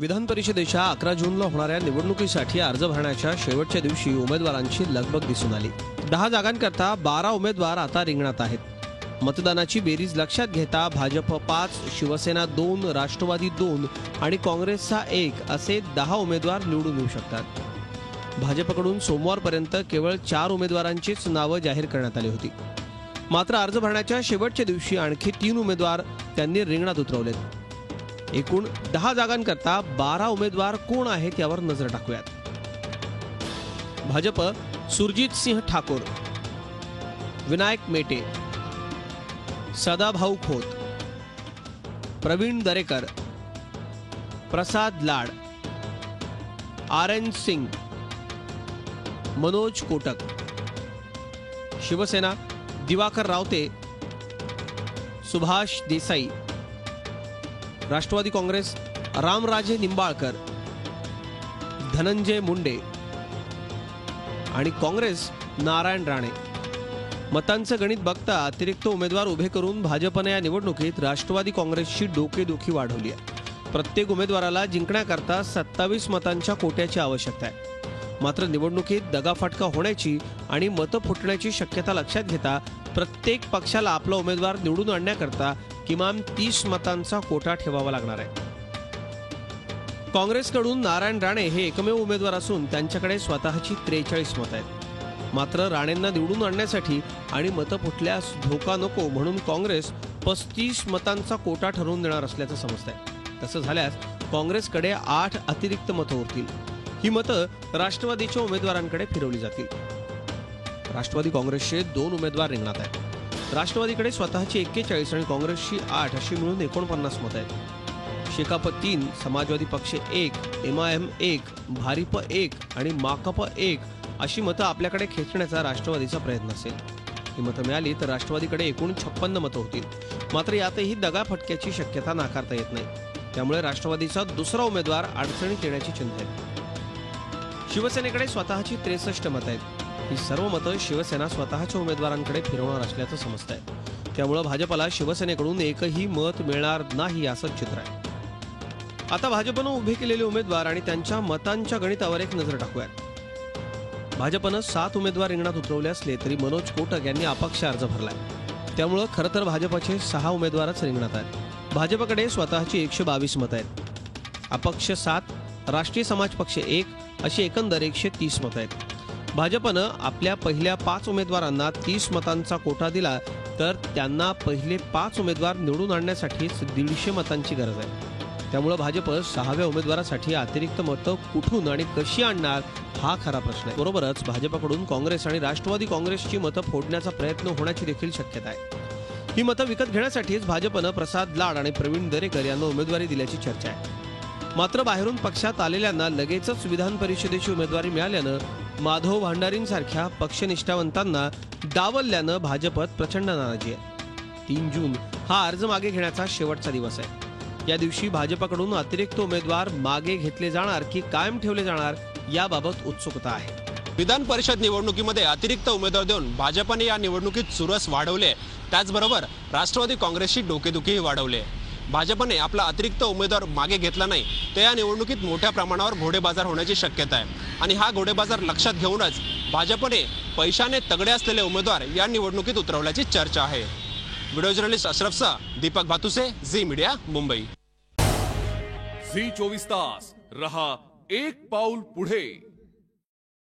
विधान परिषदेच्या 11 जूनला होणाऱ्या निवडणुकीसाठी अर्ज भरण्याच्या शेवटच्या दिवशी उमेदवारांची लगबग दिसून आली। 10 जागांकरता 12 उमेदवार आता रिंगणात आहेत। मतदानाची बेरीज लक्षात घेता भाजप 5, शिवसेना 2, राष्ट्रवादी 2 आणि काँग्रेसचा 1 असे 10 उमेदवार निवडून येऊ शकतात। भाजपकडून सोमवारपर्यंत केवळ 4 उमेदवारांचीच नावं जाहीर करण्यात आली होती। मात्र अर्ज भरण्याच्या शेवटच्या दिवशी आणखी 3 उमेदवार त्यांनी रिंगणात उतरवलेत। एकूण 10 जागांकरता 12 उमेदवार कोण आहेत यावर नजर टाकूयात। भाजप सुरजीत सिंह ठाकूर, विनायक मेटे, सदाभाऊ खोत, प्रवीण दरेकर, प्रसाद लाड, आर.एन. सिंग, मनोज कोटक। शिवसेना दिवाकर रावते, सुभाष देसाई। राष्ट्रवादी काँग्रेस रामराजे निंबाळकर, धनंजय मुंडे आणि काँग्रेस नारायण राणे। मतांचं गणित बघता अतिरिक्त उमेदवार उभे करून भाजपने या निवडणुकीत राष्ट्रवादी काँग्रेसची डोकेदुखी वाढवली आहे। प्रत्येक उमेदवाराला जिंकण्याकरता 27 मतांच्या कोट्याची आवश्यकता आहे। मात्र निवडणुकीत दगाफटका होण्याची आणि मतं फुटण्याची शक्यता लक्षात घेता प्रत्येक पक्षाला आपला उमेदवार निवडून आणण्याकरता किमान 30 मतांचा कोटा ठेवावा लागणार आहे। काँग्रेसकडून नारायण राणे हे एकमेव उमेदवार असून त्यांच्याकडे स्वतःची 43 मतं आहेत। मात्र राणेंना निवडून आणण्यासाठी आणि मतं फुटल्यास धोका नको म्हणून काँग्रेस 35 मतांचा कोटा ठरवून देणार असल्याचं समजतंय। तसं झाल्यास काँग्रेसकडे 8 अतिरिक्त मतं उरतील। ही मतं राष्ट्रवादीच्या उमेदवारांकडे फिरवली जातील। राष्ट्रवादी काँग्रेसचे 2 उमेदवार रिंगणात आहेत। राष्ट्रवादीकडे स्वतःची 41 आणि काँग्रेसची 8 अशी मिळून 49 मतं आहेत। शेकाप 3, समाजवादी पक्ष 1, MIM 1, भारिप 1 आणि माकप 1 अशी मतं आपल्याकडे खेचण्याचा राष्ट्रवादीचा प्रयत्न असेल। ही मतं मिळाली तर राष्ट्रवादीकडे एकूण 56 मतं होतील। मात्र यातही दगाफटक्याची शक्यता नाकारता येत नाही। त्यामुळे राष्ट्रवादीचा दुसरा उमेदवार अडचणीत येण्याची चिंता आहे। शिवसेनेकडे स्वतःची 63 मतं आहेत। ही सर्व मतं शिवसेना स्वतःच्या उमेदवारांकडे फिरवणार असल्याचं समजतंय। त्यामुळे भाजपला शिवसेनेकडून एकही मत मिळणार नाही असं चित्र आहे। आता भाजपनं उभे केलेले उमेदवार आणि त्यांच्या मतांच्या गणितावर एक नजर टाकूयात। भाजपनं 7 उमेदवार रिंगणात उतरवले असले तरी मनोज कोटक यांनी अपक्ष अर्ज भरलाय। त्यामुळे खरं तर भाजपचे 6 उमेदवारच रिंगणात आहेत। भाजपकडे स्वतःची 122 मतं आहेत। अपक्ष 7, राष्ट्रीय समाज पक्ष 1 अशी एकंदर 130 मतं आहेत। भाजपनं आपल्या पहिल्या 5 उमेदवारांना 30 मतांचा कोटा दिला तर त्यांना पहिले 5 उमेदवार निवडून आणण्यासाठीच 150 मतांची गरज आहे। त्यामुळे भाजप 6व्या उमेदवारासाठी अतिरिक्त मतं कुठून आणि कशी आणणार हा खरा प्रश्न आहे। बरोबरच भाजपकडून काँग्रेस आणि राष्ट्रवादी काँग्रेसची मतं फोडण्याचा प्रयत्न होण्याची देखील शक्यता आहे। ही मतं विकत घेण्यासाठीच भाजपनं प्रसाद लाड आणि प्रवीण दरेकर यांना उमेदवारी दिल्याची चर्चा आहे। मात्र बाहेरून पक्षात आलेल्यांना लगेचच विधान परिषदेची उमेदवारी मिळाल्यानं माधव भांडारींसारख्या पक्षनिष्ठावंतांना डावलल्यानं भाजपत प्रचंड नाराजी आहे। 3 जून हा अर्ज मागे घेण्याचा शेवटचा दिवस आहे। या दिवशी भाजपकडून अतिरिक्त उमेदवार मागे घेतले जाणार की कायम ठेवले जाणार याबाबत उत्सुकता आहे। विधान परिषद निवडणुकीमध्ये अतिरिक्त उमेदवार देऊन भाजपने या निवडणुकीत चुरस वाढवले। त्याचबरोबर राष्ट्रवादी काँग्रेसची डोकेदुखीही वाढवले। भाजपने आपला अतिरिक्त उमेदवार मागे घेतला नाही तर या निवडणुकीत मोठ्या प्रमाणावर घोडेबाजार होण्याची शक्यता आहे आणि हा घोडेबाजार लक्षात घेऊनच भाजपने पैशाने तगडे असलेले उमेदवार या निवडणुकीत उतरवल्याची चर्चा आहे। व्हिडिओ जर्नलिस्ट अशरफचा दीपक भातुसे, झी मीडिया, मुंबई। झी 24 तास रहा एक पाऊल पुढे।